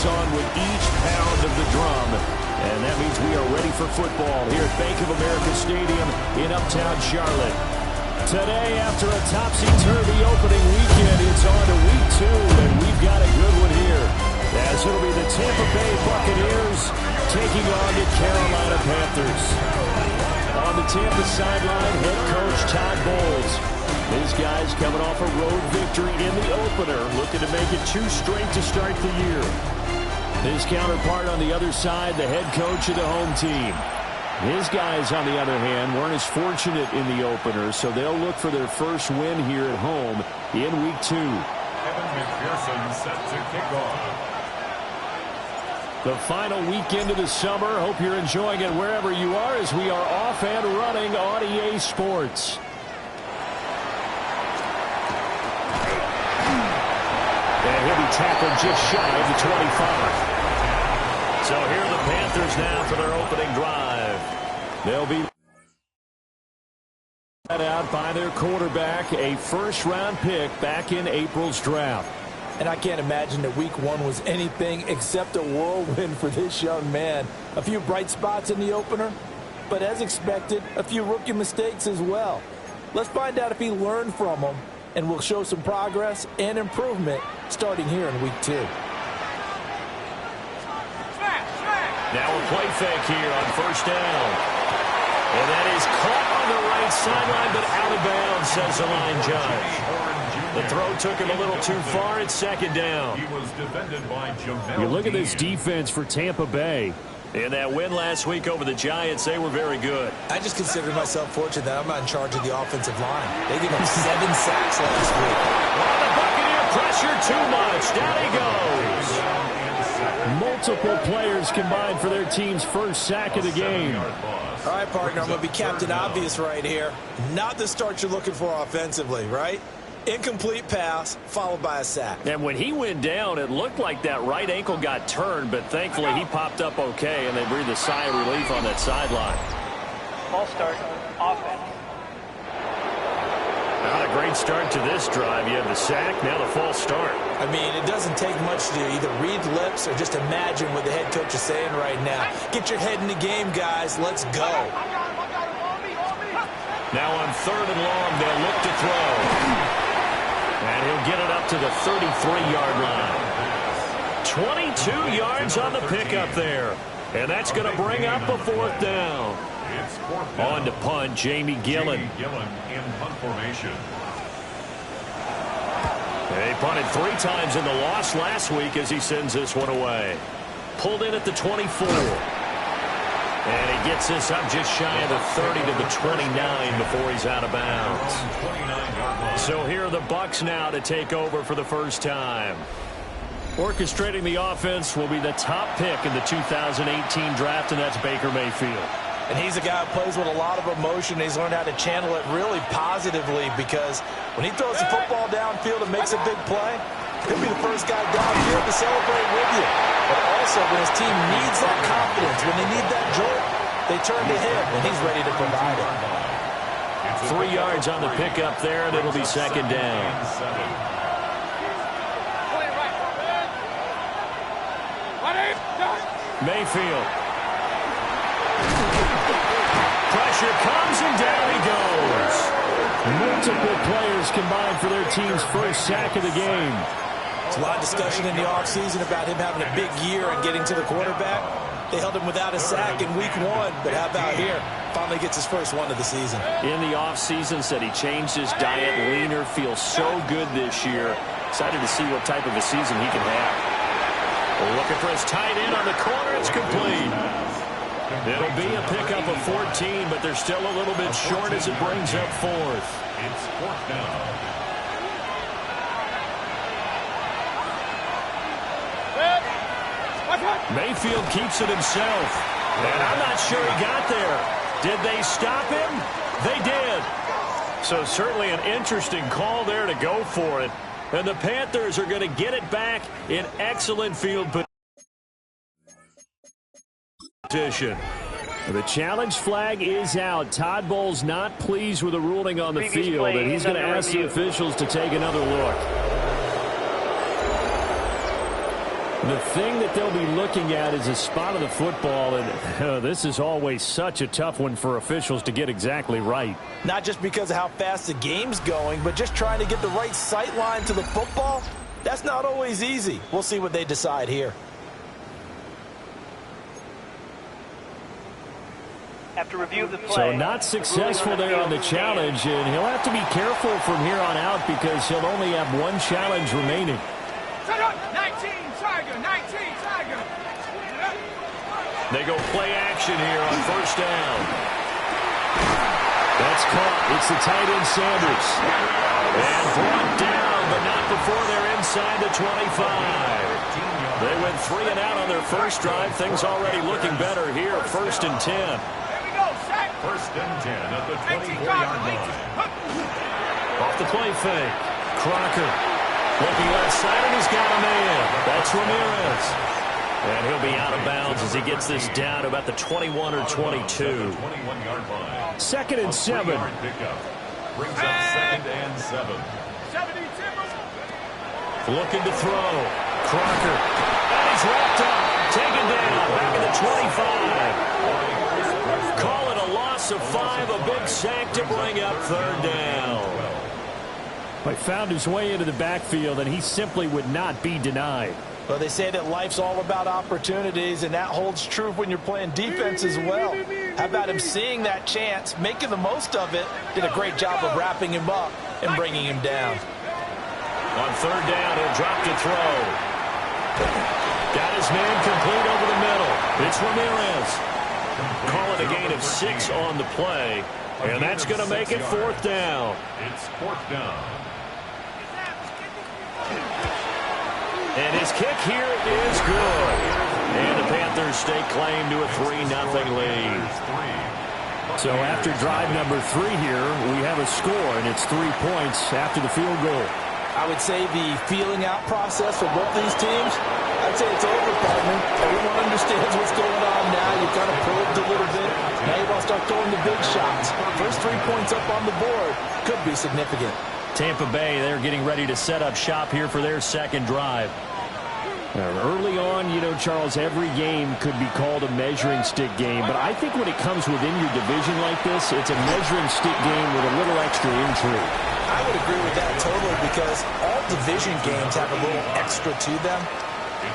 on with each pound of the drum. And that means we are ready for football here at Bank of America Stadium in Uptown Charlotte. Today, after a topsy-turvy opening weekend, it's on to week 2, and we've got a good one here. As it'll be the Tampa Bay Buccaneers taking on the Carolina Panthers. On the Tampa sideline, head coach Todd Bowles. These guys coming off a road victory in the opener, looking to make it 2 straight to start the year. His counterpart on the other side, the head coach of the home team. His guys, on the other hand, weren't as fortunate in the opener, so they'll look for their first win here at home in week 2. Kevin McPherson set to kick off. The final weekend of the summer. Hope you're enjoying it wherever you are as we are off and running on EA Sports. And he'll be tackled just shy of the 25. So here are the Panthers now for their opening drive. They'll be led out by their quarterback, a first-round pick back in April's draft. And I can't imagine that week 1 was anything except a whirlwind for this young man. A few bright spots in the opener, but as expected, a few rookie mistakes as well. Let's find out if he learned from them, and we'll show some progress and improvement starting here in week 2. Now a play fake here on first down. And that is caught on the right sideline, but out of bounds, says the line judge. The throw took him a little too far. It's second down. He was defended by Jamel. You look at this defense for Tampa Bay. In that win last week over the Giants, they were very good. I just consider myself fortunate that I'm not in charge of the offensive line. They gave up 7 sacks last week. Oh, the Buccaneer pressure too much. Down he goes. Multiple players combined for their team's first sack of the game. All right, partner, I'm going to be Captain Obvious right here. Not the start you're looking for offensively, right? Incomplete pass, followed by a sack. And when he went down, it looked like that right ankle got turned, but thankfully he popped up okay, and they breathed a sigh of relief on that sideline. False start, offense. Not a great start to this drive. You have the sack, now the false start. I mean, it doesn't take much to either read lips or just imagine what the head coach is saying right now. Get your head in the game, guys. Let's go. Now on 3rd and long, they'll look to throw. And he'll get it up to the 33-yard line. 22 yards on the pickup there. And that's going to bring up a 4th down. On to punt, Jamie Gillen. In punt formation. They punted 3 times in the loss last week as he sends this one away. Pulled in at the 24. And he gets this up just shy of the 30 to the 29 before he's out of bounds. So here are the Bucs now to take over for the first time. Orchestrating the offense will be the top pick in the 2018 draft, and that's Baker Mayfield. And he's a guy who plays with a lot of emotion. He's learned how to channel it really positively because when he throws the football downfield and makes a big play, he'll be the first guy downfield to celebrate with you. But also, when his team needs that confidence, when they need that jolt, they turn to him, and he's ready to provide it. 3 yards on the pickup there, and it'll be second down. Mayfield. Pressure comes, and down he goes. Multiple players combined for their team's first sack of the game. There's a lot of discussion in the offseason about him having a big year and getting to the quarterback. They held him without a sack in week 1, but how about here? Finally gets his first one of the season. In the offseason, said he changed his diet, leaner, feels so good this year. Excited to see what type of a season he can have. Looking for his tight end on the corner. It's complete. It'll be a pickup of 14, but they're still a little bit short as it brings up 4th. It's 4th down. Mayfield keeps it himself. And I'm not sure he got there. Did they stop him? They did. So certainly an interesting call there to go for it. And the Panthers are going to get it back in excellent field position. The challenge flag is out. Todd Bowles not pleased with the ruling on the field, and he's going to ask the officials to take another look. The thing that they'll be looking at is a spot of the football, and this is always such a tough one for officials to get exactly right. Not just because of how fast the game's going, but just trying to get the right sight line to the football. That's not always easy. We'll see what they decide here. After review of the play, So not successful there on the challenge, and he'll have to be careful from here on out because he'll only have one challenge remaining. 19, Tiger, 19, Tiger. They go play action here on first down. That's caught. It's the tight end Sanders. And brought down, but not before they're inside the 25. They went 3 and out on their first drive. Things already looking better here. First and 10. First and 10 at the 24-yard line. Off the play fake. Crocker looking left side, and he's got a man. That's Ramirez. And he'll be out of bounds as he gets this down to about the 21 or 22. 21-yard line. Second and 7. Pickup. Brings up second and 7. Looking to throw. Crocker. And he's wrapped up. Taken down. Back at the 25. Call it a loss of 5. A big sack to bring up third down. He found his way into the backfield, and he simply would not be denied. Well, they say that life's all about opportunities, and that holds true when you're playing defense as well. How about him seeing that chance, making the most of it, did a great job of wrapping him up and bringing him down. On third down, he'll drop to throw. Got his man complete over the middle. It's Ramirez. Call it a gain of 6 on the play, and that's going to make it fourth down. It's fourth down. And his kick here is good. And the Panthers stake claim to a 3-0 lead. So after drive number 3 here, we have a score, and it's 3 points after the field goal. I would say the feeling out process for both these teams, I'd say it's over, partner. Everyone understands what's going on now. You've kind of probed a little bit. Now you want to start throwing the big shots. First 3 points up on the board could be significant. Tampa Bay, they're getting ready to set up shop here for their second drive. Early on, you know, Charles, every game could be called a measuring stick game, but I think when it comes within your division like this, it's a measuring stick game with a little extra intrigue. I would agree with that totally because all division games have a little extra to them.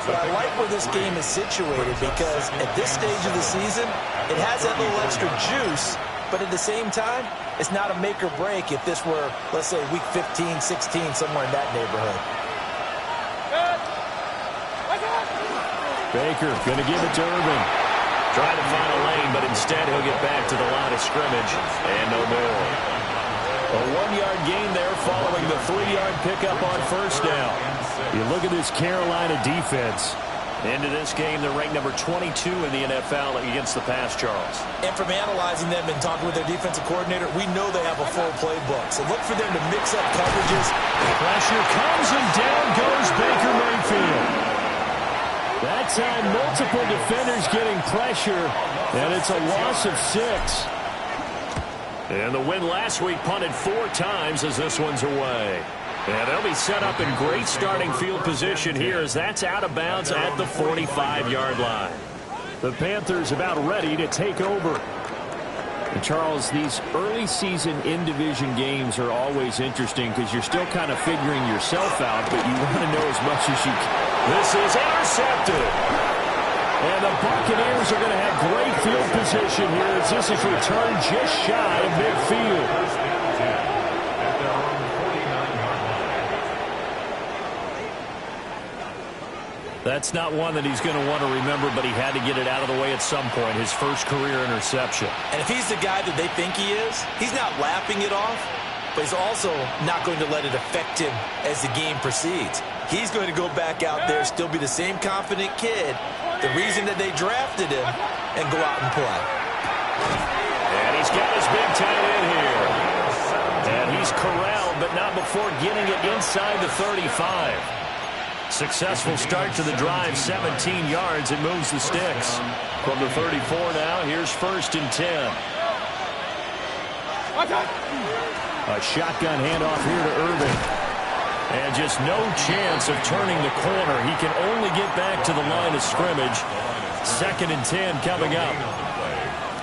But I like where this game is situated because at this stage of the season, it has that little extra juice, but at the same time, it's not a make or break if this were, let's say, week 15, 16, somewhere in that neighborhood. Baker going to give it to Irvin. Trying to find a lane, but instead he'll get back to the line of scrimmage. And no more. A 1-yard gain there following the 3-yard pickup on first down. You look at this Carolina defense. Into this game, they're ranked number 22 in the NFL against the pass, Charles. And from analyzing them and talking with their defensive coordinator, we know they have a full playbook. So look for them to mix up coverages. Pressure comes, and down goes Baker Mayfield. That time, multiple defenders getting pressure, and it's a loss of 6. And the win last week punted 4 times as this one's away. And they'll be set up in great starting field position here as that's out of bounds at the 45-yard line. The Panthers about ready to take over. And Charles, these early season in-division games are always interesting because you're still kind of figuring yourself out, but you want to know as much as you can. This is intercepted. And the Buccaneers are going to have great field position here as this is returned just shy of midfield. That's not one that he's going to want to remember, but he had to get it out of the way at some point, his first career interception. And if he's the guy that they think he is, he's not laughing it off, but he's also not going to let it affect him as the game proceeds. He's going to go back out there, still be the same confident kid, the reason that they drafted him, and go out and play. And he's got his big tight end here. And he's corralled, but not before getting it inside the 35. Successful start to the drive, 17 yards. It moves the sticks. From the 34 now, here's first and 10. A shotgun handoff here to Irvin. And just no chance of turning the corner. He can only get back to the line of scrimmage. 2nd and 10 coming up.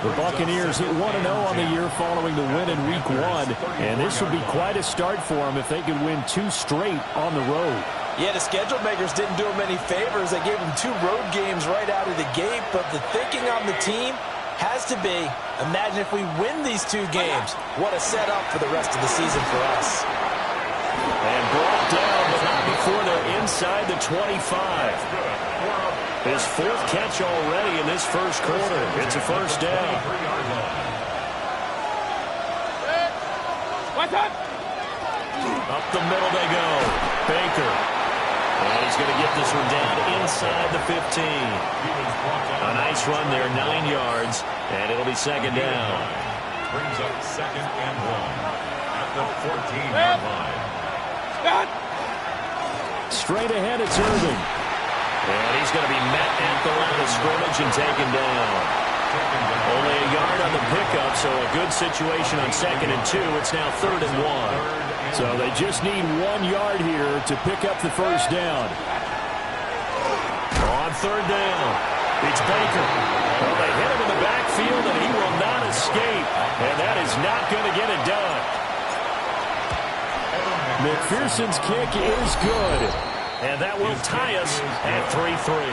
The Buccaneers 1-0 on the year following the win in Week 1. And this would be quite a start for them if they could win 2 straight on the road. Yeah, the schedule makers didn't do him any favors. They gave him 2 road games right out of the gate. But the thinking on the team has to be, imagine if we win these 2 games. What a setup for the rest of the season for us. And brought down, but not before they're inside the 25. His 4th catch already in this first quarter. It's a first down. Up the middle they go. Baker. And he's going to get this one down inside the 15. A nice run there, 9 yards, and it'll be 2nd down. Brings up 2nd and 1 at the 14-yard line. Straight ahead, it's Irving. And he's going to be met at the line of scrimmage and taken down. Only a yard on the pickup, so a good situation on 2nd and 2. It's now 3rd and 1. So they just need 1 yard here to pick up the first down. On 3rd down, it's Baker. Well, they hit him in the backfield, and he will not escape. And that is not going to get it done. McPherson's kick is good. And that will tie us at 3-3.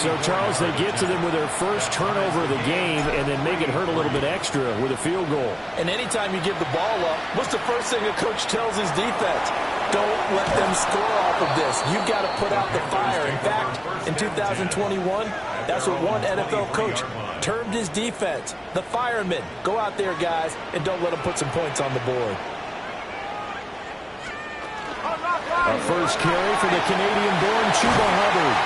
So, Charles, they get to them with their first turnover of the game and then make it hurt a little bit extra with a field goal. And anytime you give the ball up, what's the first thing a coach tells his defense? Don't let them score off of this. You've got to put out the fire. In fact, in 2021, that's what one NFL coach termed his defense. The firemen. Go out there, guys, and don't let them put some points on the board. A first carry for the Canadian-born Chuba Hubbard.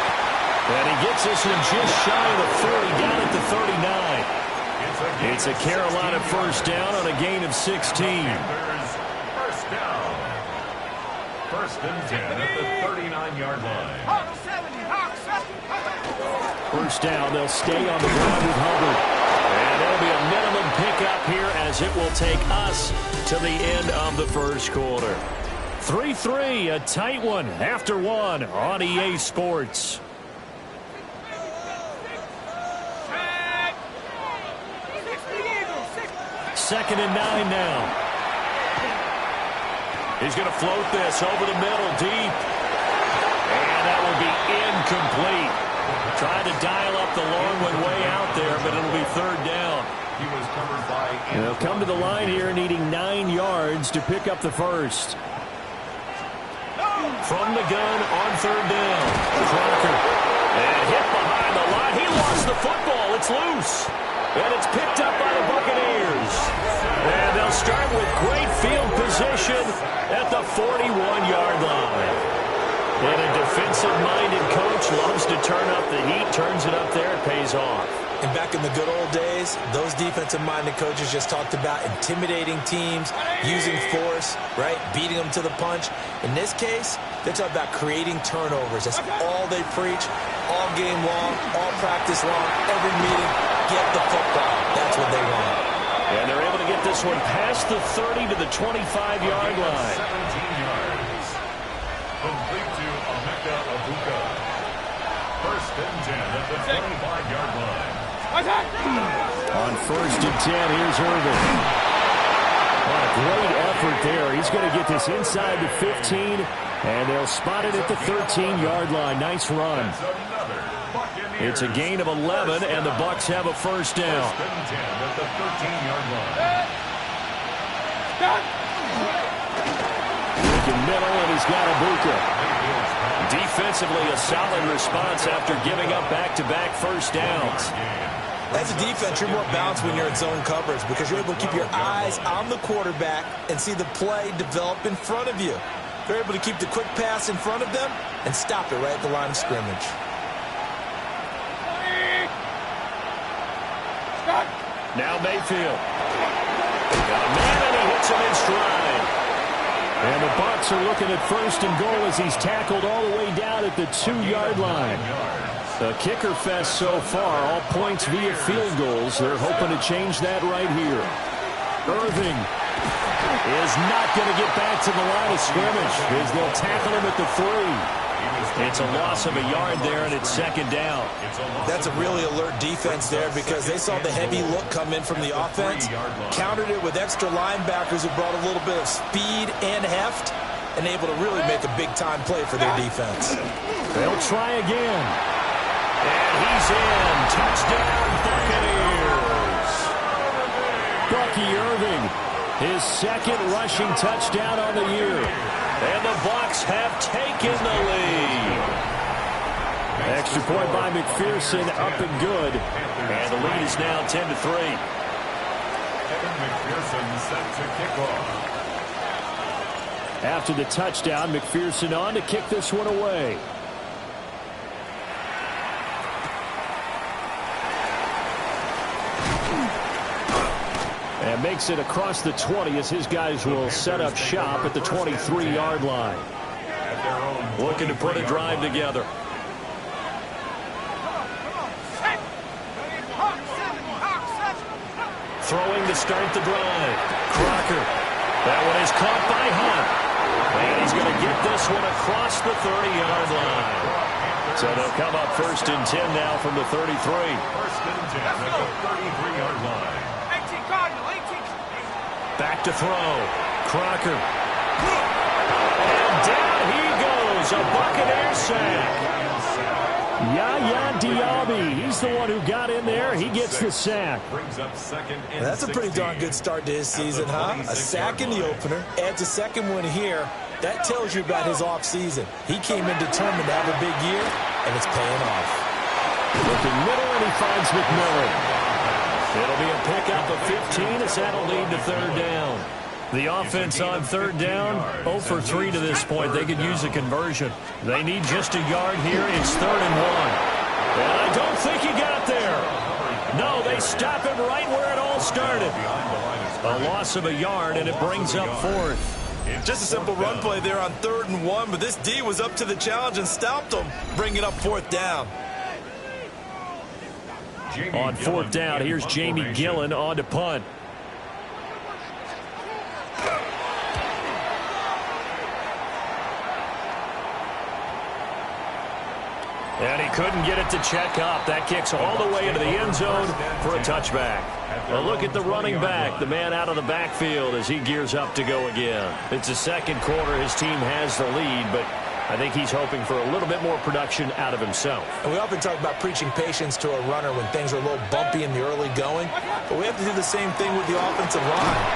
And he gets this one just shy of the 40, down at the 39. It's a Carolina first down on a gain of 16. First down. 1st and 10 at the 39-yard line. First down, they'll stay on the ground with Hubbard. And there'll be a minimum pickup here as it will take us to the end of the first quarter. 3-3, a tight one after 1 on EA Sports. Second and 9 now. He's going to float this over the middle deep. And that will be incomplete. Trying to dial up the long one way out there, but it'll be 3rd down. He was covered by... They'll come to the line here needing 9 yards to pick up the first. From the gun on 3rd down. Crocker. And hit behind the line. He lost the football. It's loose. And it's picked up by the Buccaneers. And they'll start with great field position at the 41-yard line. And a defensive-minded coach loves to turn up the heat, turns it up there, it pays off. And back in the good old days, those defensive-minded coaches just talked about intimidating teams, using force, right, beating them to the punch. In this case, they talk about creating turnovers. That's all they preach, all game long, all practice long, every meeting. Get the football. That's what they want. And they're able to get this one past the 30 to the 25-yard line. 17 yards. Complete to Emeka Abuka. 1st and 10 at the 25-yard line. On 1st and 10, here's Irving. What a great effort there. He's going to get this inside the 15, and they'll spot it at the 13-yard line. Nice run. It's a gain of 11, and the Bucs have a first down. 1st and 10 at the 13-yard line. Looking middle, and he's got Abuka. Defensively, a solid response after giving up back-to-back first downs. As a defense, you're more balanced when you're in zone coverage because you're able to keep your eyes on the quarterback and see the play develop in front of you. They're able to keep the quick pass in front of them and stop it right at the line of scrimmage. Now Mayfield. Got a man, and he hits him in stride. And the Bucs are looking at 1st and goal as he's tackled all the way down at the 2-yard line. The kicker fest so far, all points via field goals. They're hoping to change that right here. Irving. is not going to get back to the line of scrimmage as they'll tackle him at the 3. It's a loss of a yard there, and it's second down. That's a really alert defense there because they saw the heavy look come in from the offense, countered it with extra linebackers who brought a little bit of speed and heft, and able to really make a big-time play for their defense. They'll try again. And he's in. Touchdown, Buccaneers. Bucky Irving, his second rushing touchdown on the year. And the Bucs have taken the lead. Extra point by McPherson, up and good. And the lead is now 10-3. Evan McPherson set to kick off. After the touchdown, McPherson on to kick this one away. And makes it across the 20 as his guys will set up shop at the 23-yard line. Looking to put a drive together. Throwing to start the drive. Crocker. That one is caught by Hunt. And he's going to get this one across the 30-yard line. So they'll come up 1st and 10 now from the 33. 1st and 10 at the 33-yard line. Back to throw. Crocker. And down he goes. A Buccaneers sack. Yaya Diaby. He's the one who got in there. He gets the sack. That's a pretty darn good start to his season, huh? A sack in the opener. Adds a second one here. That tells you about his offseason. He came in determined to have a big year, and it's paying off. Looking middle, and he finds McMillan. It'll be a pickup of 15 as that'll lead to 3rd down. The offense on 3rd down, 0 for 3 to this point. They could use a conversion. They need just a yard here. It's 3rd and 1. And I don't think he got there. No, they stop him right where it all started. A loss of a yard, and it brings up 4th. Just a simple run play there on 3rd and 1, but this D was up to the challenge and stopped him, bringing up 4th down. On 4th down, here's Jamie Gillen on to punt. And he couldn't get it to check up. That kicks all the way into the end zone for a touchback. A look at the running back, the man out of the backfield as he gears up to go again. It's the second quarter. His team has the lead, but I think he's hoping for a little bit more production out of himself. And we often talk about preaching patience to a runner when things are a little bumpy in the early going, but we have to do the same thing with the offensive line.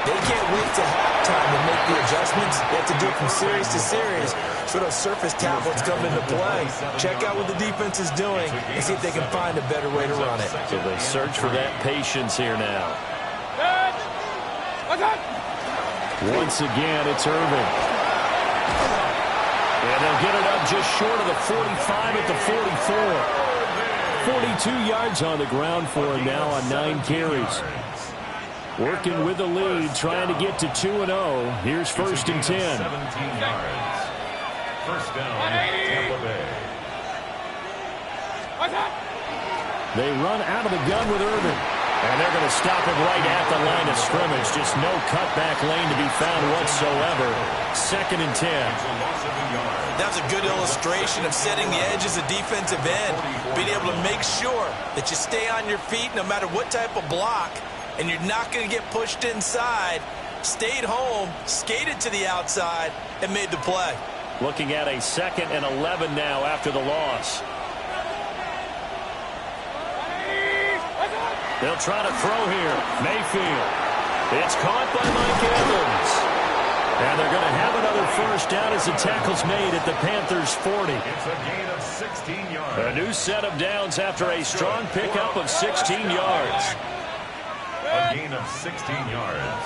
They can't wait to halftime to make the adjustments. They have to do it from series to series so those surface tablets come into play. Check out what the defense is doing and see if they can find a better way to run it. So they search for that patience here now. Once again, it's Irvin. And they'll get it up just short of the 45 at the 44. 42 yards on the ground for him now on 9 carries. Working with the lead, trying to get to 2-0. Here's 1st and 10. 17 yards. 1st down, Tampa Bay. They run out of the gun with Irvin. And they're going to stop him right at the line of scrimmage. Just no cutback lane to be found whatsoever. 2nd and 10. That was a good illustration of setting the edge as a defensive end. Being able to make sure that you stay on your feet no matter what type of block. And you're not going to get pushed inside. Stayed home, skated to the outside, and made the play. Looking at a 2nd and 11 now after the loss. They'll try to throw here. Mayfield. It's caught by Mike Evans. And they're going to have another 1st down as the tackle's made at the Panthers' 40. It's a gain of 16 yards. A new set of downs after a strong pickup of 16 yards. A gain of 16 yards.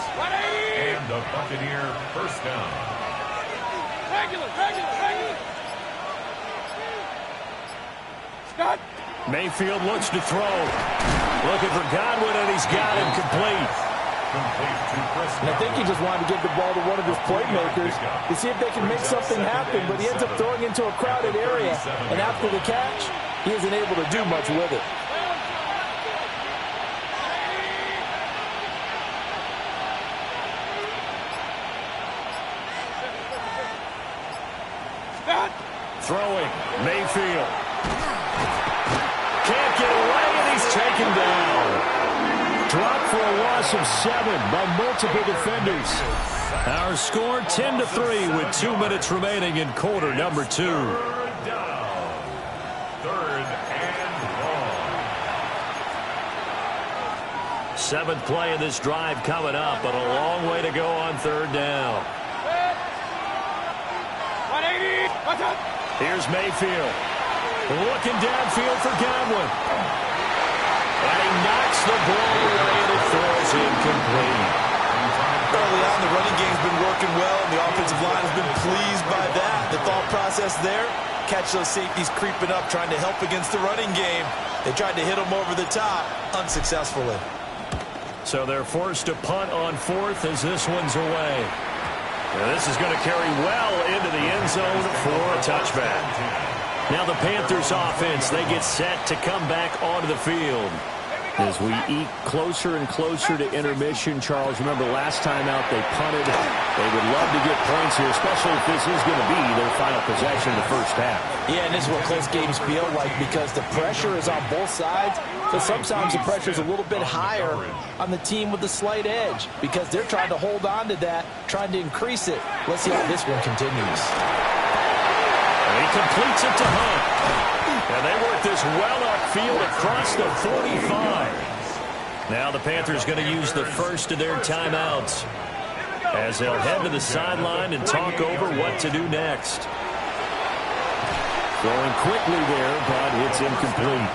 And the Buccaneer 1st down. Mayfield looks to throw. Looking for Godwin, and he's got him complete. And I think he just wanted to give the ball to one of his playmakers to see if they can make something happen, but he ends up throwing into a crowded area, and after the catch, he isn't able to do much with it. throwing. Mayfield. Can't get away, and he's taken down. Dropped for a loss of 7 by multiple defenders. Our score 10-3 with 2 minutes remaining in quarter number 2. Third down. Third and long. 7th play of this drive coming up, but a long way to go on third down. Here's Mayfield. Looking downfield for Godwin. And he knocks the ball away, and it falls incomplete. Early on, the running game's been working well, and the offensive line has been pleased by that. The thought process there, catch those safeties creeping up, trying to help against the running game. They tried to hit them over the top, unsuccessfully. So they're forced to punt on 4th as this one's away. Now this is going to carry well into the end zone for a touchback. Now the Panthers offense, they get set to come back onto the field. As we eke closer and closer to intermission, Charles, remember last time out they punted. They would love to get points here, especially if this is going to be their final possession in the first half. Yeah, and this is what close games feel like because the pressure is on both sides. So sometimes the pressure is a little bit higher on the team with the slight edge because they're trying to hold on to that, trying to increase it. Let's see how this one continues. And he completes it to Hunt. And they work this well upfield across the 45. Now the Panthers going to use the first of their timeouts as they'll head to the sideline and talk over what to do next. Going quickly there, but it's incomplete.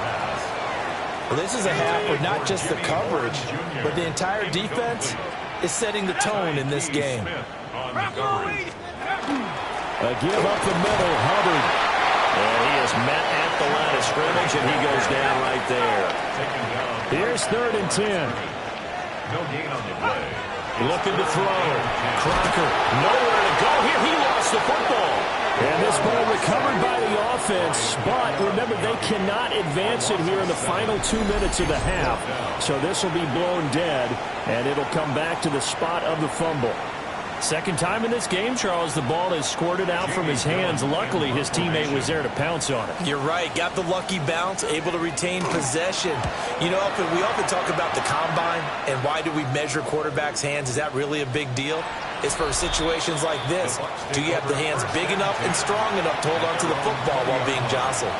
Well, this is a half where not just the coverage, but the entire defense is setting the tone in this game. A give up the middle, Hubbard. And he is met at the line of scrimmage, and he goes down right there. Here's 3rd and 10. No gain on the play. Looking to throw. Crocker, nowhere to go here. He lost the football. And this ball recovered by the offense, but remember, they cannot advance it here in the final 2 minutes of the half. So this will be blown dead, and it'll come back to the spot of the fumble. Second time in this game, Charles, the ball is squirted out from his hands. Luckily, his teammate was there to pounce on it. You're right. Got the lucky bounce, able to retain possession. You know, we often talk about the combine and why do we measure quarterbacks' hands. Is that really a big deal? It's for situations like this. Do you have the hands big enough and strong enough to hold on to the football while being jostled?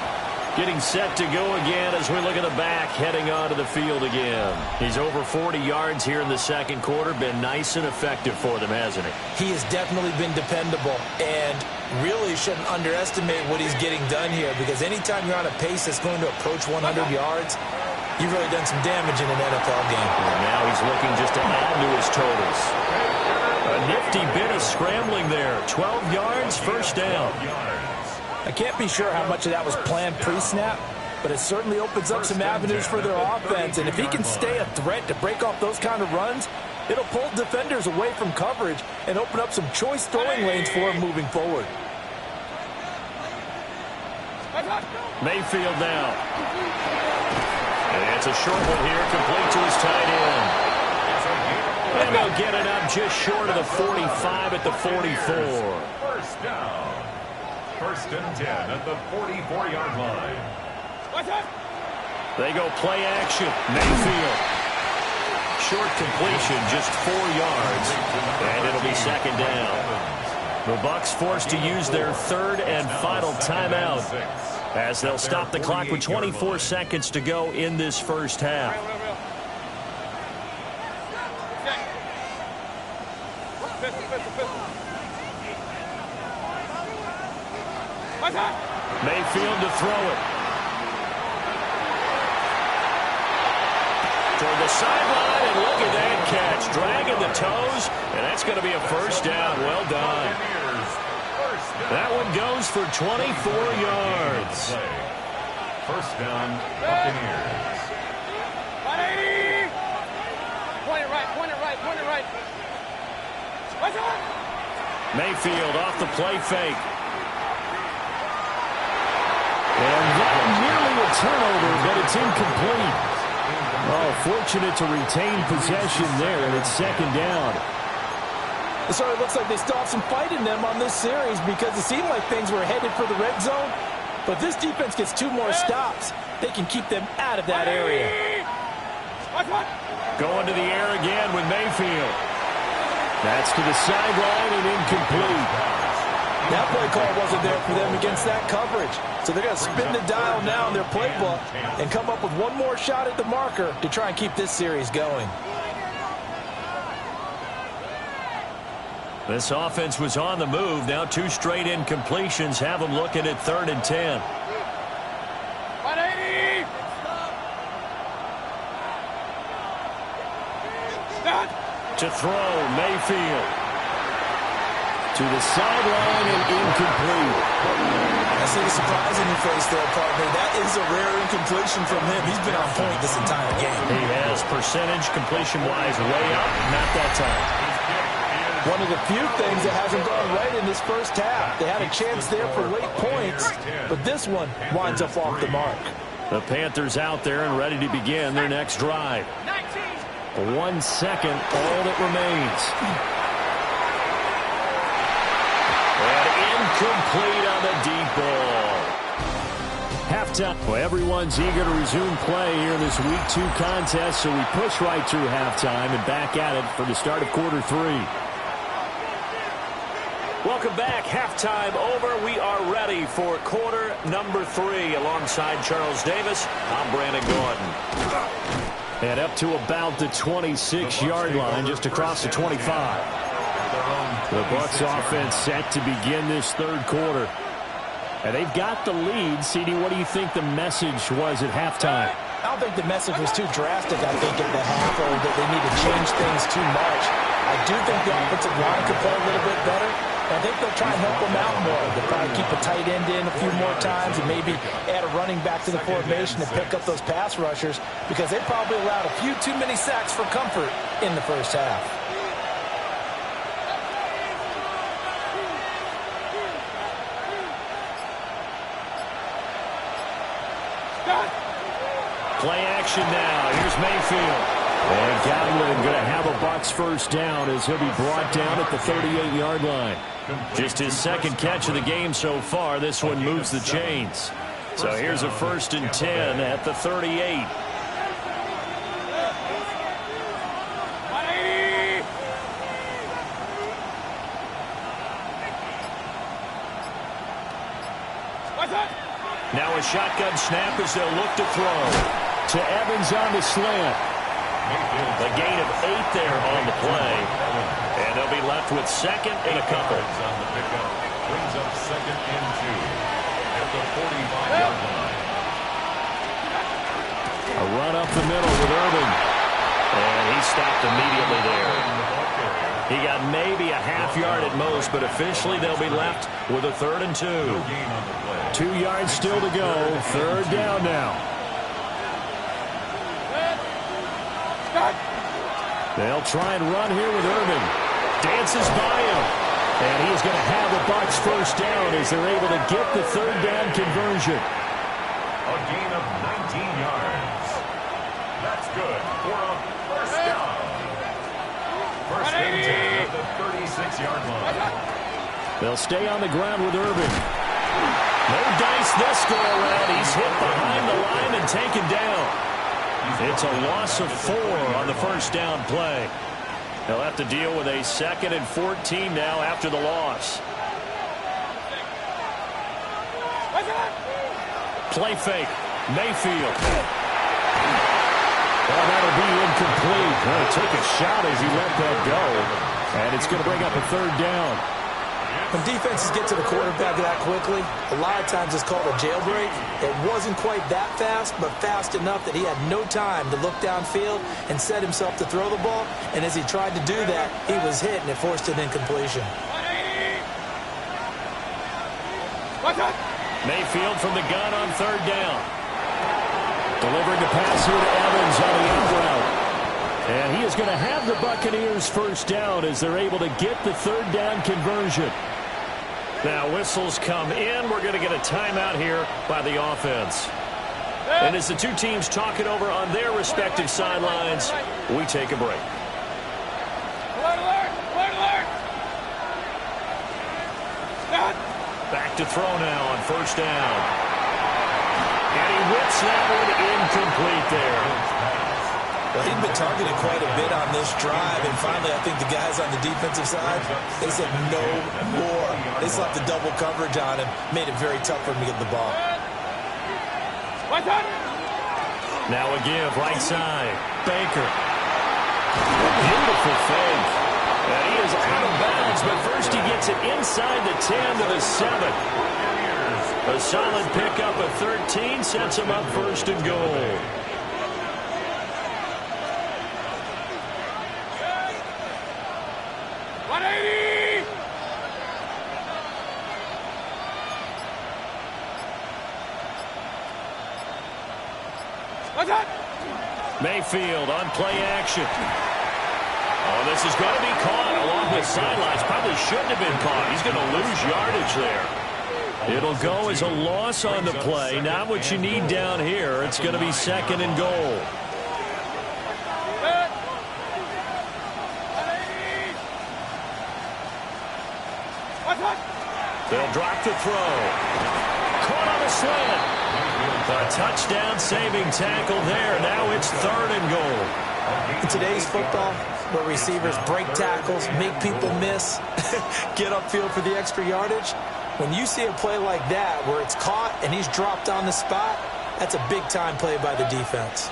Getting set to go again as we look at the back, heading onto the field again. He's over 40 yards here in the second quarter. Been nice and effective for them, hasn't he? He has definitely been dependable and really shouldn't underestimate what he's getting done here because anytime you're on a pace that's going to approach 100 yards, you've really done some damage in an NFL game. And now he's looking just to add to his totals. A nifty bit of scrambling there. 12 yards, first down. I can't be sure how much of that was planned pre-snap, but it certainly opens up some avenues for their offense. And if he can stay a threat to break off those kind of runs, it'll pull defenders away from coverage and open up some choice throwing lanes for him moving forward. Mayfield now. And it's a short one here, complete to his tight end. And they'll get it up just short of the 45 at the 44. First down. First and 10 at the 44-yard line. They go play action. Mayfield. Short completion, just 4 yards. And it'll be second down. The Bucs forced to use their third and final timeout as they'll stop the clock with 24 seconds to go in this first half. Mayfield to throw it. Toward the sideline, and look at that catch. Dragging the toes, and that's going to be a first down. Well done. That one goes for 24 yards. First down, Buccaneers. Point it right. Mayfield off the play fake. And that nearly a turnover, but it's incomplete. Oh, fortunate to retain possession there, and it's second down. It certainly looks like they still have some fight in them on this series because it seemed like things were headed for the red zone. But this defense gets 2 more stops. They can keep them out of that area. Going to the air again with Mayfield. That's to the sideline and incomplete. That play call wasn't there for them against that coverage. So they're going to spin the dial now in their playbook and come up with one more shot at the marker to try and keep this series going. This offense was on the move. Now 2 straight incompletions have them looking at 3rd and 10. 180! To throw, Mayfield. To the sideline and incomplete. I see the surprise in your face there, partner. That is a rare incompletion from him. He's been on point this entire game. He has percentage completion-wise way up, not that time. One of the few things that hasn't gone right in this first half. They had a chance there for late points, but this one winds up off the mark. The Panthers out there and ready to begin their next drive. 1 second, all that remains. And incomplete on the deep ball. Halftime. Well, everyone's eager to resume play here in this Week 2 contest, so we push right through halftime and back at it for the start of quarter 3. Welcome back. Halftime over. We are ready for quarter number 3. Alongside Charles Davis, I'm Brandon Gordon. And up to about the 26-yard line, just across the 25. The Bucs offense set to begin this 3rd quarter. And they've got the lead. CD, what do you think the message was at halftime? I don't think the message was too drastic, I think, at the half, or that they need to change things too much. I do think the offensive line could play a little bit better. I think they'll try and help them out more. They'll probably keep a tight end in a few more times and maybe add a running back to the formation and pick up those pass rushers because they probably allowed a few too many sacks for comfort in the first half. Play action now. Here's Mayfield. And Godwin going to have a Bucs first down as he'll be brought down at the 38-yard line. Just his 2nd catch of the game so far. This one moves the chains. So here's a 1st and 10 at the 38. Now a shotgun snap as they'll look to throw. To Evans on the slant. The gain of 8 there on the play. And they'll be left with 2nd and a couple. On the pickup. Brings up 2nd and 2 at the 45-yard line. A run up the middle with Irvin. And he stopped immediately there. He got maybe a half yard at most, but officially they'll be left with a 3rd and 2. 2 yards still to go. 3rd down now. They'll try and run here with Irvin. Dances by him. And he's going to have the Bucs first down as they're able to get the 3rd down conversion. A gain of 19 yards. That's good for a first down. 1st and 10 at the 36-yard line. They'll stay on the ground with Irvin. No dice this go around. He's hit behind the line and taken down. It's a loss of 4 on the first down play. They'll have to deal with a 2nd and 14 now after the loss. Play fake. Mayfield. Well, that'll be incomplete. Well, he took a shot as he let that go. And it's going to bring up a 3rd down. When defenses get to the quarterback that quickly, a lot of times it's called a jailbreak. It wasn't quite that fast, but fast enough that he had no time to look downfield and set himself to throw the ball. And as he tried to do that, he was hit, and it forced an incompletion. Mayfield from the gun on 3rd down. Delivering the pass here to Evans on the out route. And he is going to have the Buccaneers first down as they're able to get the 3rd down conversion. Now whistles come in. We're going to get a timeout here by the offense. And as the 2 teams talk it over on their respective sidelines, we take a break. Alert, alert, alert, alert. back to throw now on first down. And he whips that one incomplete there. Well, he'd been targeted quite a bit on this drive, and finally I think the guys on the defensive side, they said no more. They slapped the double coverage on him, made it very tough for him to get the ball. Now a give, right side. Baker. A beautiful fake. And he is out of bounds, but first he gets it inside the 10 to the 7. A solid pickup of 13 sets him up first and goal. Mayfield on play action. Oh, this is going to be caught along the sidelines. Probably shouldn't have been caught. He's going to lose yardage there. It'll go as a loss on the play. Not what you need down here. It's going to be second and goal. They'll drop the throw. Caught on a slant. A touchdown-saving tackle there. Now it's third and goal. In today's football, where receivers break tackles, make people miss, get upfield for the extra yardage, when you see a play like that where it's caught and he's dropped on the spot, that's a big-time play by the defense.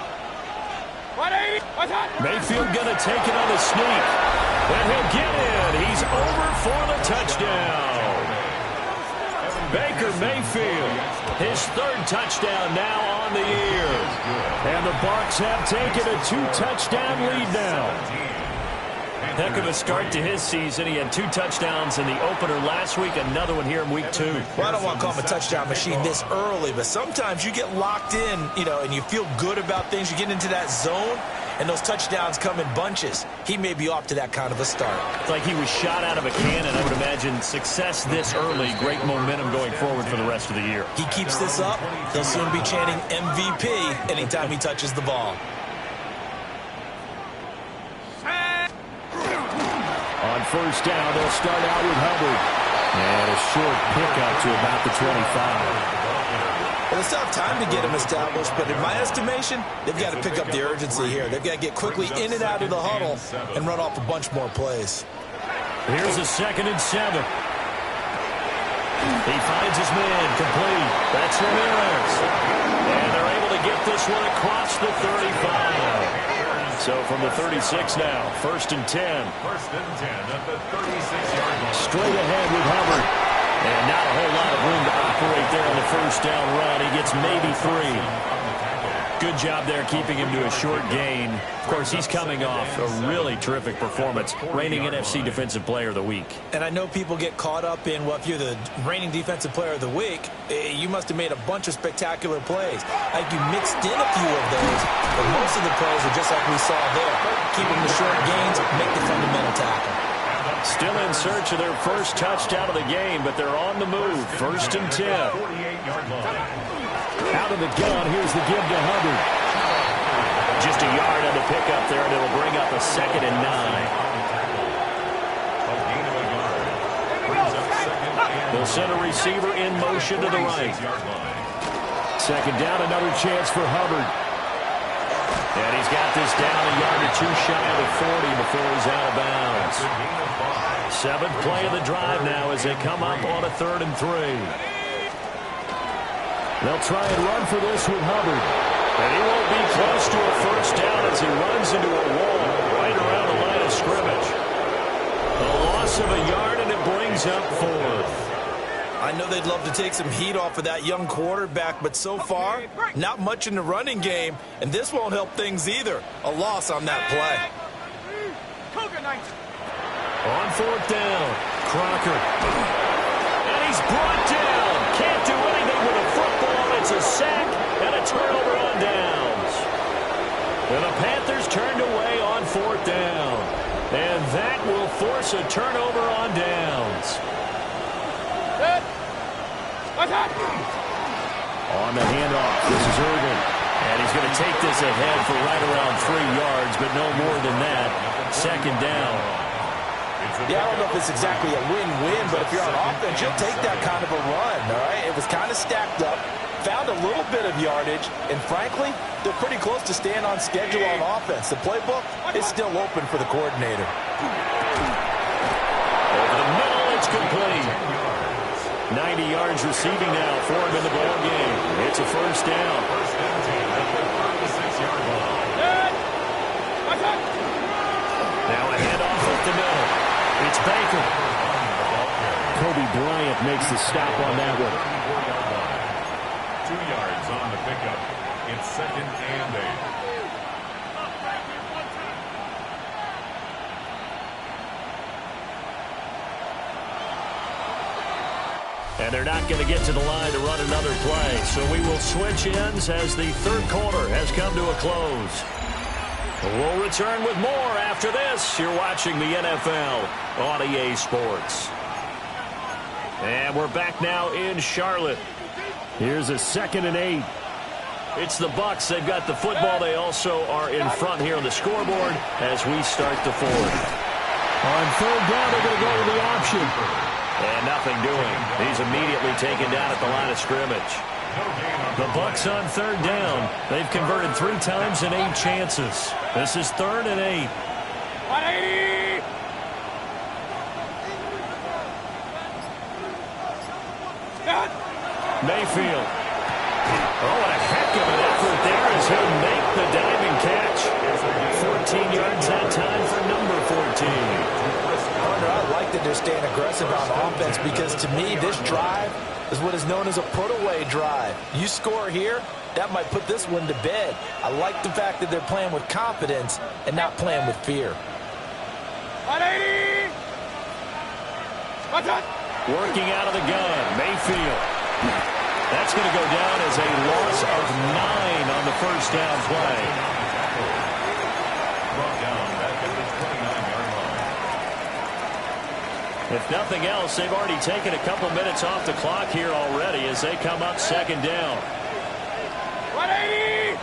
Mayfield going to take it on the sneak. And he'll get in. He's over for the touchdown. Baker Mayfield, his third touchdown now on the year. And the Bucs have taken a 2-touchdown lead now. Heck of a start to his season. He had 2 touchdowns in the opener last week, another one here in week 2. Well, I don't want to call him a touchdown machine this early, but sometimes you get locked in, and you feel good about things. You get into that zone, and those touchdowns come in bunches. He may be off to that kind of a start. It's like he was shot out of a cannon. I would imagine success this early, great momentum going forward for the rest of the year. He keeps this up, he'll soon be chanting MVP anytime he touches the ball. On first down, they'll start out with Hubbard. And a short pickup to about the 25. Well, it's not time to get him established, but in my estimation, they've got to pick up the urgency here. They've got to get quickly in and out of the huddle and run off a bunch more plays. Here's a 2nd and 7. He finds his man complete. That's Ramirez. And they're able to get this one across the 35. So from the 36 now, 1st and 10. 1st and 10 at the 36-yard line. Straight ahead with Hubbard. And not a whole lot of room to operate there on the first down run. He gets maybe 3. Good job there keeping him to a short gain. Of course, he's coming off a really terrific performance, reigning NFC Defensive Player of the Week. And I know people get caught up in, well, if you're the reigning Defensive Player of the Week, you must have made a bunch of spectacular plays. Like you mixed in a few of those, but most of the plays are just like we saw there. Keeping the short gains, make the fundamental tackle. Still in search of their first touchdown of the game, but they're on the move. 1st and 10. 48-yard line. Out of the gun, here's the give to Hubbard. Just a yard on the pickup there, and it'll bring up a 2nd and 9. They'll send a receiver in motion to the right. 2nd down, another chance for Hubbard. And he's got this down a yard or 2 shy of the 40 before he's out of bounds. 7th play of the drive now as they come up on a 3rd and 3. They'll try and run for this with Hubbard. And he won't be close to a first down as he runs into a wall right around the line of scrimmage. A loss of a yard, and it brings up 4th. I know they'd love to take some heat off of that young quarterback, but so far, not much in the running game, and this won't help things either. A loss on that play. On 4th down, Crocker. And he's brought down. Can't do anything with a football. It's a sack and a turnover on downs. And the Panthers turned away on 4th down. And that will force a turnover on downs. On the handoff, this is Irvin. And he's going to take this ahead for right around 3 yards, but no more than that. 2nd down. Yeah, I don't know if it's exactly a win-win, but if you're on offense, you'll take that kind of a run, all right? It was kind of stacked up, found a little bit of yardage, and frankly, they're pretty close to staying on schedule on offense. The playbook is still open for the coordinator. Over the middle, it's complete. 90 yards receiving now for him in the ball game. It's a first down. First and 10 at the 36-yard line. Now a handoff up the middle. It's Baker. Kobe Bryant makes the stop on that one. 2 yards on the pickup. It's second and 8. And they're not going to get to the line to run another play. So we will switch ends as the third quarter has come to a close. We'll return with more after this. You're watching the NFL on EA Sports. And we're back now in Charlotte. Here's a 2nd and 8. It's the Bucs. They've got the football. They also are in front here on the scoreboard as we start the fourth. On third down, they're going to go to the option. And nothing doing. He's immediately taken down at the line of scrimmage. The Bucs on third down. They've converted 3 times in 8 chances. This is 3rd and 8. 180! Mayfield. Oh, what a heck of an effort there as he'll make the diving catch. 14 yards that time for number 14. I like that they're staying aggressive on offense because, to me, this drive is what is known as a put-away drive. You score here, that might put this one to bed. I like the fact that they're playing with confidence and not playing with fear. 180! Working out of the gun, Mayfield. That's going to go down as a loss of 9 on the first down play. Brought down back at the 29-yard line. If nothing else, they've already taken a couple minutes off the clock here already as they come up 2nd down. 180!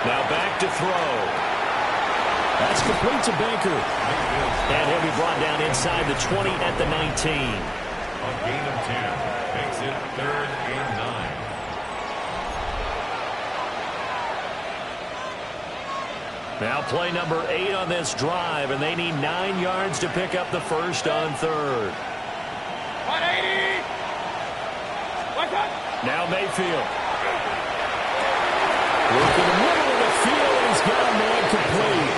Now back to throw. That's complete to Baker. And he'll be brought down inside the 20 at the 19. A gain of 10 makes it 3rd and 9. Now play number 8 on this drive, and they need 9 yards to pick up the first on 3rd. 180! Now Mayfield. Working the middle of the field, and he's got a man complete.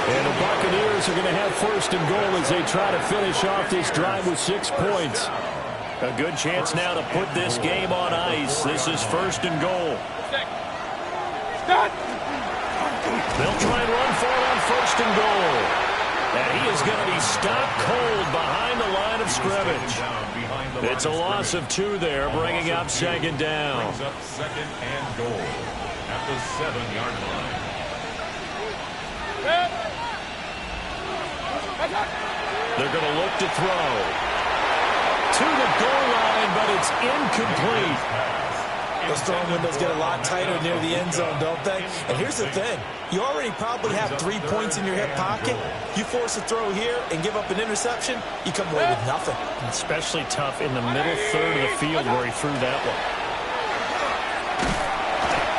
And the Buccaneers are going to have 1st and goal as they try to finish off this drive with 6 points. A good chance now to put this game on ice. This is 1st and goal. They'll try and run for it on 1st and goal. And he is going to be stopped cold behind the line of scrimmage. It's a loss of 2 there, bringing up 2nd down. Brings up 2nd and goal at the 7-yard line. They're going to look to throw. To the goal line, but it's incomplete. Those throwing windows get a lot tighter near the end zone, don't they? And here's the thing. You already probably have 3 points in your hip pocket. You force a throw here and give up an interception, you come away with nothing. Especially tough in the middle third of the field where he threw that one.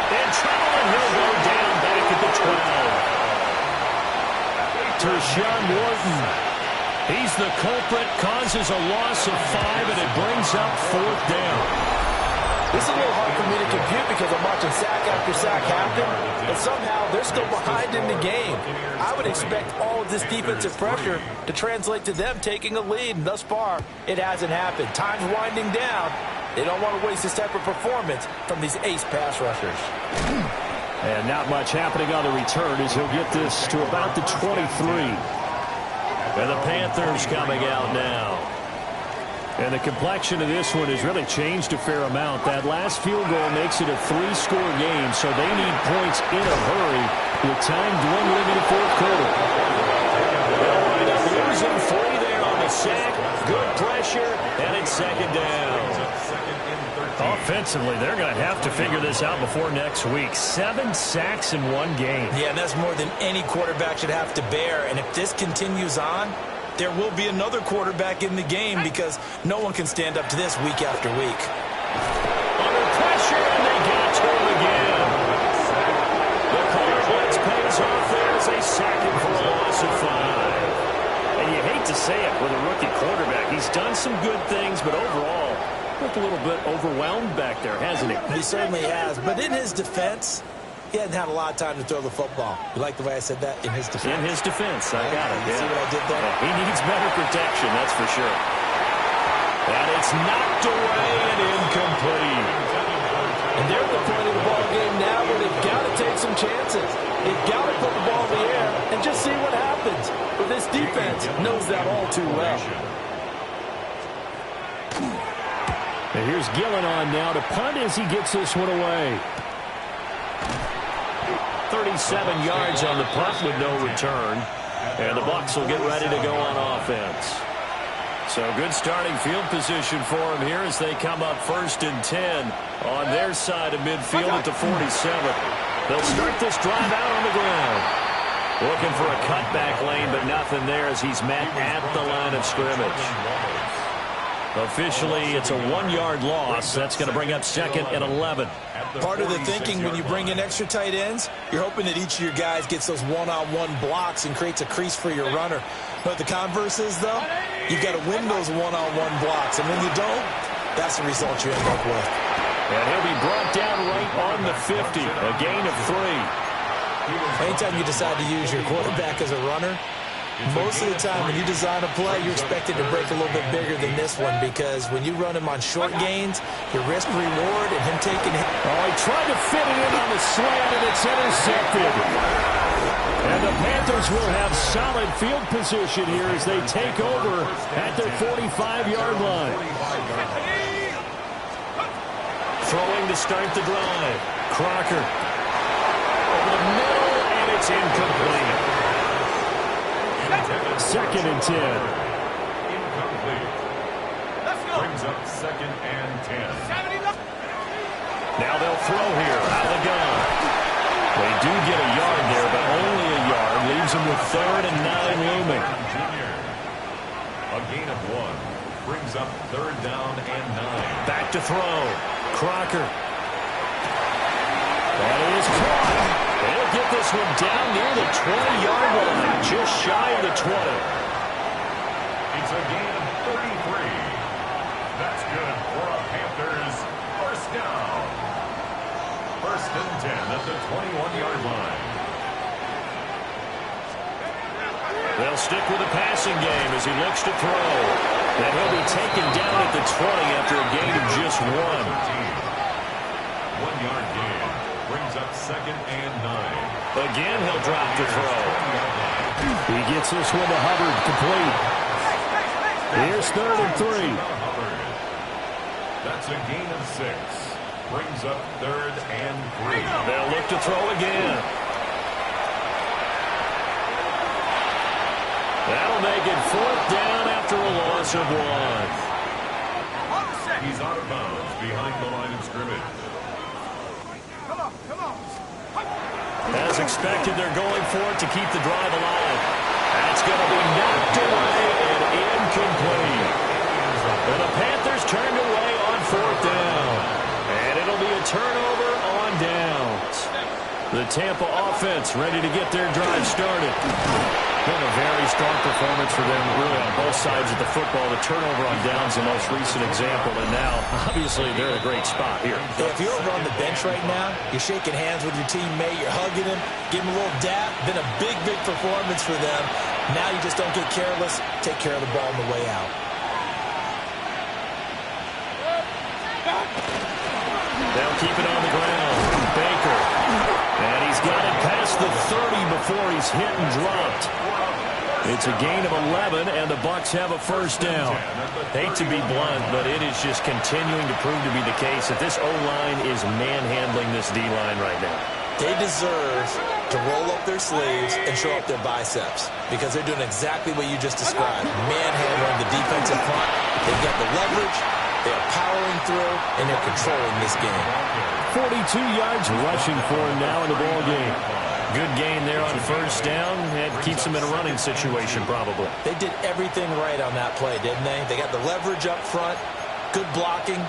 In trouble, and he'll go down back at the 12. Tershawn Wharton. He's the culprit, causes a loss of 5, and it brings up 4th down. This is a little hard for me to compute because I'm watching sack after sack happen, but somehow they're still behind in the game. I would expect all of this defensive pressure to translate to them taking a lead, and thus far, it hasn't happened. Time's winding down. They don't want to waste this type of performance from these ace pass rushers. And not much happening on the return as he'll get this to about the 23. And the Panthers coming out now. And the complexion of this one has really changed a fair amount. That last field goal makes it a 3-score game, so they need points in a hurry with time dwindling in the 4th quarter. They'll wind up losing 3 there on the sack. Good pressure, and it's 2nd down. 2nd and 13. Offensively, they're going to have to figure this out before next week. 7 sacks in one game. Yeah, and that's more than any quarterback should have to bear. And if this continues on, there will be another quarterback in the game because no one can stand up to this week after week. Under pressure, and they get to him again. The corner blitz pays off there as they sack him for a loss of 5. And you hate to say it with a rookie quarterback. He's done some good things, but overall, looked a little bit overwhelmed back there, hasn't he? He certainly has. But in his defense, he hadn't had a lot of time to throw the football. You like the way I said that? In his defense. In his defense. I got it. You see what I did there? Yeah, he needs better protection, that's for sure. And it's knocked away and incomplete. And they're at the point of the ball game now where they've got to take some chances. They've got to put the ball in the air and just see what happens. But this defense knows that all too well. And here's Gillen on now to punt as he gets this one away. 37 yards on the punt with no return. And the Bucs will get ready to go on offense. So good starting field position for them here as they come up 1st and 10 on their side of midfield at the 47. They'll start this drive out on the ground. Looking for a cutback lane, but nothing there as he's met at the line of scrimmage. Officially, it's a 1-yard loss. That's going to bring up 2nd and 11. Part of the thinking when you bring in extra tight ends, you're hoping that each of your guys gets those one-on-one blocks and creates a crease for your runner. But the converse is, though, you've got to win those one-on-one blocks. And when you don't, that's the result you end up with. And he'll be brought down right on the 50. A gain of 3. Anytime you decide to use your quarterback as a runner, most of the time when you design a play, you're expected to break a little bit bigger than this one because when you run him on short gains, your risk-reward and him taking it. Oh, he tried to fit it in on the slant, and it's intercepted. And the Panthers will have solid field position here as they take over at their 45-yard line. Throwing to start the drive. Crocker. Over the middle, and it's incomplete. 2nd and 10. Incomplete. Brings up 2nd and 10. Now they'll throw here out of the gun. They do get a yard there, but only a yard. Leaves them with 3rd and 9 looming. A gain of 1. Brings up 3rd down and 9. Back to throw. Crocker. That is caught. They'll get this one down near the 20-yard line, just shy of the 20. It's a gain of 33. That's good for a Panthers first down. 1st and 10 at the 21-yard line. They'll stick with the passing game as he looks to throw. And he'll be taken down at the 20 after a gain of just 1. 1-yard gain. Brings up 2nd and 9. Again, he'll drop to throw. He gets this one to Hubbard, complete. Here's 3rd and 3. That's a gain of 6. Brings up 3rd and 3. They'll look to throw again. That'll make it 4th down after a loss of 1. He's out of bounds behind the line of scrimmage. As expected, they're going for it to keep the drive alive. That's going to be knocked away and incomplete. And the Panthers turned away on 4th down. And it'll be a turnover on downs. The Tampa offense ready to get their drive started. Been a very strong performance for them, really, on both sides of the football. The turnover on downs, the most recent example, and now, obviously, they're in a great spot here. Yeah, if you're over on the bench right now, you're shaking hands with your teammate, you're hugging him, give him a little dap. Been a big, big performance for them. Now you just don't get careless. Take care of the ball on the way out. They'll keep it on the ground. Baker. And he's got it past the 30 before he's hit and dropped. It's a gain of 11, and the Bucs have a 1st down. Hate to be blunt, but it is just continuing to prove to be the case that this O-line is manhandling this D-line right now. They deserve to roll up their sleeves and show up their biceps because they're doing exactly what you just described. Manhandling the defensive front. They've got the leverage. They are powering through, and they're controlling this game. 42 yards rushing for him now in the ball game. Good gain there on first down. That keeps them in a running situation probably. They did everything right on that play, didn't they? They got the leverage up front, good blocking,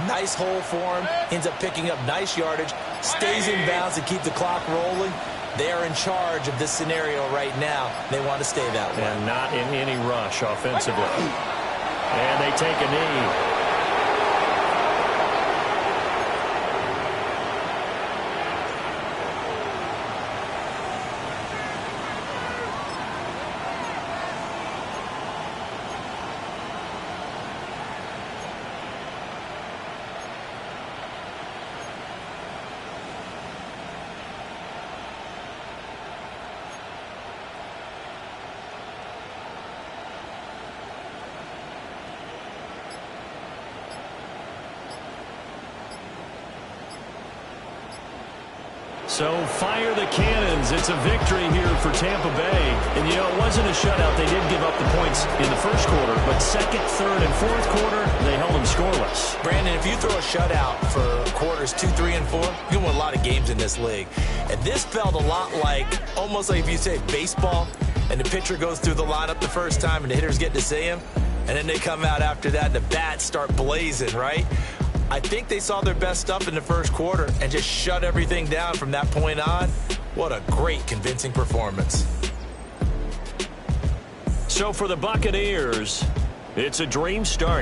nice hole for him, ends up picking up nice yardage, stays in bounds to keep the clock rolling. They are in charge of this scenario right now. They want to stay that way. And not in any rush offensively. And they take a knee. So fire the cannons. It's a victory here for Tampa Bay. And, you know, it wasn't a shutout. They did give up the points in the first quarter. But second, third, and fourth quarter, they held them scoreless. Brandon, if you throw a shutout for quarters 2, 3, and 4, you can win a lot of games in this league. And this felt a lot like, almost like if you say baseball, and the pitcher goes through the lineup the first time and the hitters get to see him, and then they come out after that and the bats start blazing, right? I think they saw their best stuff in the first quarter and just shut everything down from that point on. What a great, convincing performance. So for the Buccaneers, it's a dream start.